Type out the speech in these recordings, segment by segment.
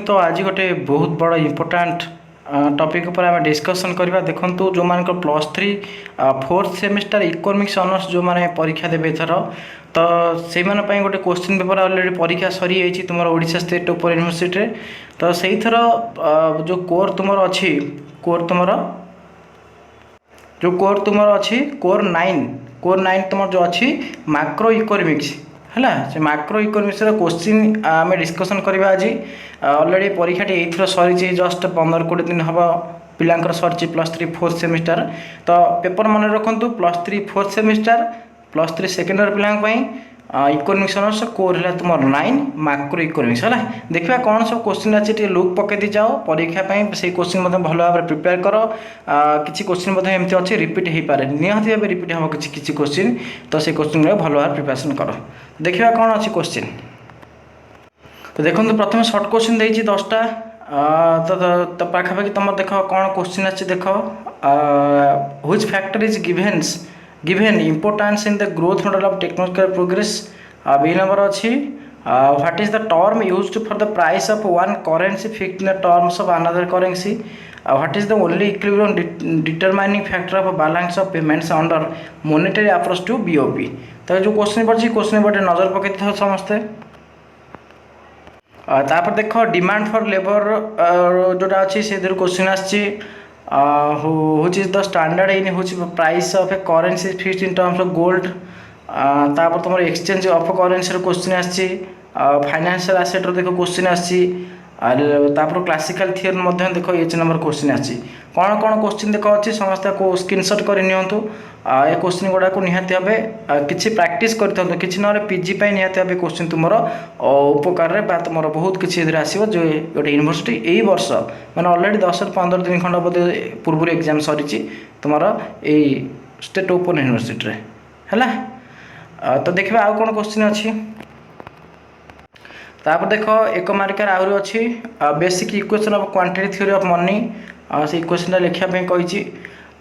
तो आज गोटे बहुत बड़ इम्पोर्टाट टॉपिक पर आम डिस्कसन करवा। देखो जो मान +3 4th सेमिस्टर इकोनॉमिक्स ऑनर्स जो मैंने परीक्षा देवे एथर तो से गोटे क्वेश्चन पेपर ऑलरेडी परीक्षा सरी जाइए तुम ओडिशा स्टेट ओपन यूनिवर्सिटी। तो से थर जो कोर तुम अच्छी कोर तुम जो कोर तुम अच्छी कोर 9 तुम जो अच्छी मैक्रो इकोनॉमिक्स है से मैक्रो इकोनॉमिक्स क्वेश्चन आम डिस्कसन करवा। आज ऑलरेडी परीक्षा ये सरी जस्ट 15-20 दिन हम पिलांकर सरी +3 4th सेमिस्टर। तो पेपर मन रखु +3 4th सेमिस्टर +3 सेकेंड इयर पिला इकोनॉमिक्स ऑनर्स कोर है तुम 9 मैक्रो इकोनॉमिक्स है। देखा कौन सब क्वेश्चन अच्छे लुक पकई जाओ परीक्षा से क्वेश्चन भल भाव प्रिपेयर कर। किसी क्वेश्चन एमती अच्छे रिपीट हो पारे निहती भाव रिपीट हम किसी क्वेश्चन तो से क्वेश्चन भल भाव प्रिपेरेसन कर। देखा कौन अच्छी क्वेश्चन तो देखो प्रथम सर्ट क्वेश्चन देती 10टा तो पाखापाखि तुम देख कौन क्वेश्चन अच्छे देख which factor is given importance in the growth model of technological progress। B number अच्छी what is the term used for the price of one currency fixed in the terms of another currency। what is the only equilibrium determining factor of balance of payments under monetary approach to BOP। तो जो question पड़ी question पर नजर पकई था समस्ते। तापर देख demand for labour जोटा अच्छी से क्वेश्चन आसी which is the standard in which price of a currency is fixed in terms of gold। तापर तुम एक्सचेंज ऑफ करेन्सी क्वेश्चन आसी फाइनेंशियल एसेट देख क्वेश्चन आसी क्लासिकल थियरम देख 8 नंबर क्वेश्चन आसी। कौन कौन क्वेश्चन देख अच्छी समस्त को स्क्रीनशॉट कर नियंतु। ए क्वेश्चन गुड़ा को निहाती भाव किसी प्रैक्टिस करते कि ना पीजी निहाती भाव क्वेश्चन तुम उपकार तुम बहुत किसी आसो जो गोटे यूनिवर्सिटी यही वर्ष मैंने ऑलरेडी 10-15 दिन खंड बोधे पूर्व एग्जाम सरी तुम यही स्टेट ओपन यूनिवर्सिटी है। तो देखा आउ कौन क्वेश्चन अच्छी तापर देख 1 मार्कर आहरी अच्छी basic equation of quantity theory of money से इक्वेशन लिखापी कही।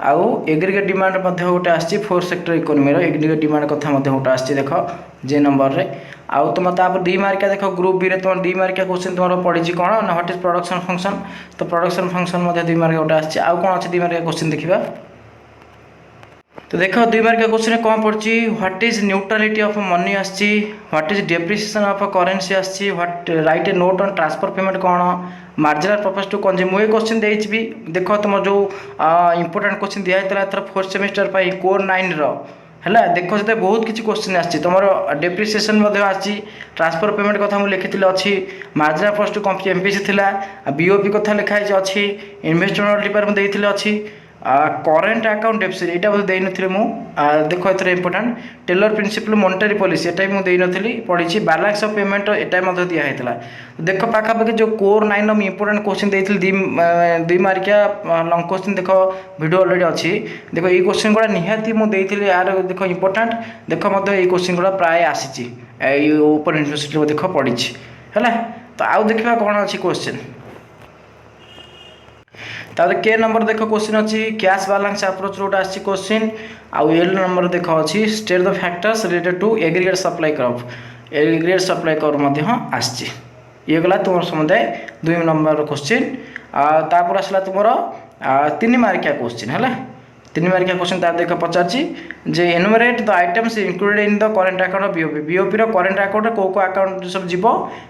आउ एग्रीगेट डिमांड गोटे आसी 4th sector economy aggregate demand कथा गोटे आसी देख जे नंबर रे। आउ तुम तापर 2 मार्किया देख ग्रुप बी रे तुम 2 मार्किया क्वेश्चन तुम पड़ी कौन ना व्हाट इज प्रोडक्शन फंक्शन। तो प्रोडक्शन फंक्शन 2 मार्क गोटे आसी। आउ कौन अच्छे 2 मार्किया क्वेश्चन देखा। तो देख 2 मार्किया क्वेश्चन कौन पड़ी what is neutrality of money आसी what is depreciation of currency आसी what write a note on transfer payment कौन मार्जिनल प्रॉफिट टू कंज्यूम। मुझे क्वेश्चन देवी देख तुम जो इंपोर्टेंट क्वेश्चन दिखाई 4th सेमिस्टर कोर 9 है देख से बहुत किसी क्वेश्चन आसी तुम डेप्रिसिएशन आसी ट्रांसफर पेमेंट कथा मुझे लिखी अच्छी marginal profit to consume MPC थिला बीओपी कथा लिखाई अच्छी इन्वेस्टमेंट डिपार्टमेंट देती अच्छी करेन्ट अकाउंट डेफिसिट यहाँ बोलते देनी मु देख एथर इंपोर्टाट टेलर प्रिंसिपल मॉनेटरी पॉलिसी एटा भी मुझे नी पढ़ी बैलेंस ऑफ पेमेंट एटा दिखाई। देख पाखापाखि जो कोर 9 इंपोर्टाट क्वेश्चन देती 2 मार्किया लंग क्वेश्चन देख वीडियो ऑलरेडी अच्छी देख ये क्वेश्चन गुड़ा निहाती मुझे यार देख इंपोर्टाट देख मत ये क्वेश्चन गुड़ा प्राय आसी ओपन यूनिवर्सिटी देख पढ़ी है। तो आउ देखा कौन अच्छी क्वेश्चन तापर के नंबर देख क्वेश्चन अच्छी कैश बैलेंस अप्रोच रोड आसी क्वेश्चन। आउ एल नंबर देख अच्छी state the factors related to aggregate supply curve aggregate supply curve आसी। ये गला तुम समुदाय 2 नंबर क्वेश्चन। तापर आसला तुम 3 मार्किया क्वेश्चन है 3 मार्किया क्वेश्चन तार देख पचार जे enumerate the items included in the current account of BOP BOP रो करेन्ट अकाउंट को अकाउंट सब जीव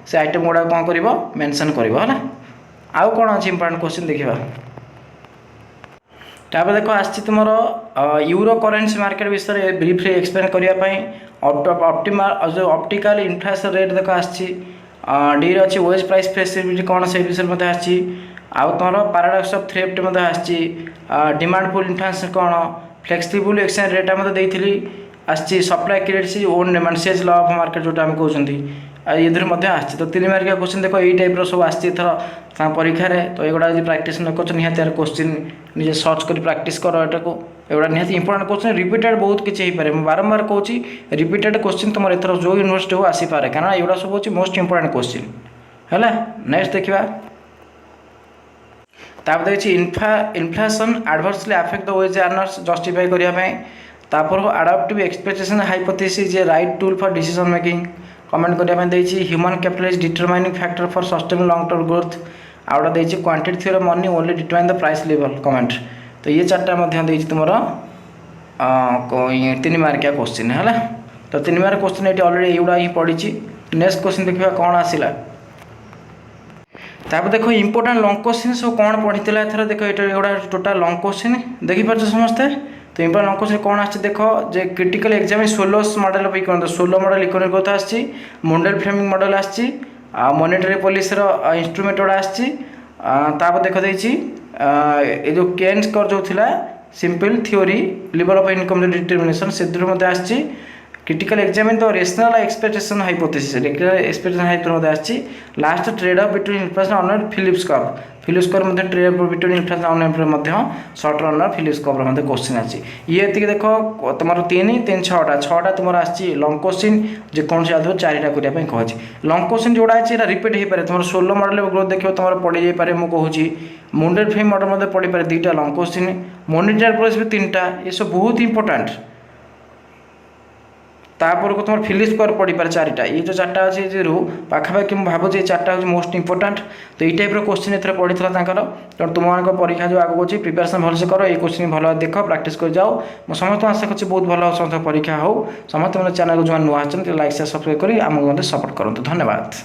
से आइटम गुड़ा कौन कर मेंशन कर है। आउ कौन अच्छी इंपोर्टेंट क्वेश्चन देखा। तापर देख आसी तुम यूरो करेन्सी मार्केट विषय में ब्रीफली एक्सप्लेन करने जो ऑप्टिकल इन्फ्लेशन रेट देख आसी डी अच्छी वेज प्राइस फ्लेक्सिबिलिटी कौन से विषय में आसी। आउ तुम पैराडॉक्स ऑफ थ्रिफ्ट आसी डिमांड पुल इन्फ्लेशन कौन फ्लेक्सिबल एक्सचेंज रेट देती आसी supply credit own demand says law of market जोटा आम कहते ये आसी। तो 3 मार्किया क्वेश्चन देख यही टाइप सब आसी परीक्षा तो युवा जी प्राक्ट न कर निहती क्वेश्चन निजे सर्च कर प्राक्ट कर एटा निहती इंपोर्टेंट क्वेश्चन रिपीटेड बहुत किसी हो पाए बारंबार कहूँ रिपीटेड क्वेश्चन तुम एथर जो यूनिवर्सिटी हो आसीपे क्या युवा सब हूँ मोस्ट इंपोर्टेंट क्वेश्चन है। नेक्स्ट देखा तापर देखिए inflation adversely affect the wage earners justify करने तापर अडाप्टिव एक्सपेक्टेशन हाइपोथेसिस जे right tool for decision making comment करने देती human capital is determining factor for sustain long term growth आउटा देती quantity theory of money only determine the price level comment. तो ये चार्टा देती तुम 3 मार्किया क्वेश्चन है। तो 3 मार्क क्वेश्चन ये अलरेडी युवा ही पड़ी। नेक्स्ट क्वेश्चन देखा कौन आसला तापर देखो इंपोर्टेंट लॉन्ग क्वेश्चन सब कौन पढ़ी एथर देखो ये टोटाल लॉन्ग क्वेश्चन देखिपार समस्ते। तो इंपोर्टेंट लॉन्ग क्वेश्चन कौन आस देख जे critical exam Solow's model of economic 16 model economic growth आसी मोंडेल फ्रेमिंग मॉडल आसी मॉनेटरी पॉलिसी रो इंस्ट्रूमेंट गुड़ा आसी तापर देख देछि ए जो केन्स कर जो थिला simple theory level of income determination से आसी क्रिटिकल एग्जामिन तो rational expectation hypothesis expectation hypothesis आसी last trade off between inflation on Phillips curve मध्य trade off between inflation on मध्य शॉर्ट रन फिलिप्स कर्व मध्य क्वेश्चन आसी ये देखो तुम 3 6टा तुम आसी लॉन्ग क्वेश्चन जेकोसी आदि 4टा करने कहे लॉन्ग क्वेश्चन जोड़ा अच्छे रिपीट हो पाए तुम 16 मॉडल ग्रोथ देखो तुम पड़ जाए मुझे मुंडेल फ्रेम मॉडल पड़ पाए 2टा लॉन्ग क्वेश्चन मॉनिटरी पॉलिसी भी 3टा ये सब बहुत इंपोर्टेंट तापर को तुम फिलिप्स कर्व पड़ पारे 4टा ये जो 4टा अच्छे पाखापाखि मुझे भावुँ ये 4टा हूँ मोस्ट इंपोर्टेंट। तो ये टाइप क्वेश्चन एथर पड़ी तो तुम परीक्षा जो आगे अच्छी प्रिपेरेसन भलसे कर ये क्वेश्चन भल देख प्रैक्टिस कर जाओ मुझे समस्त आशा कर बहुत भल समस्त परीक्षा हो समस्त चैनल को जो नुआ लाइक शेयर सब्सक्राइब कर आमको सपोर्ट करूँ। धन्यवाद।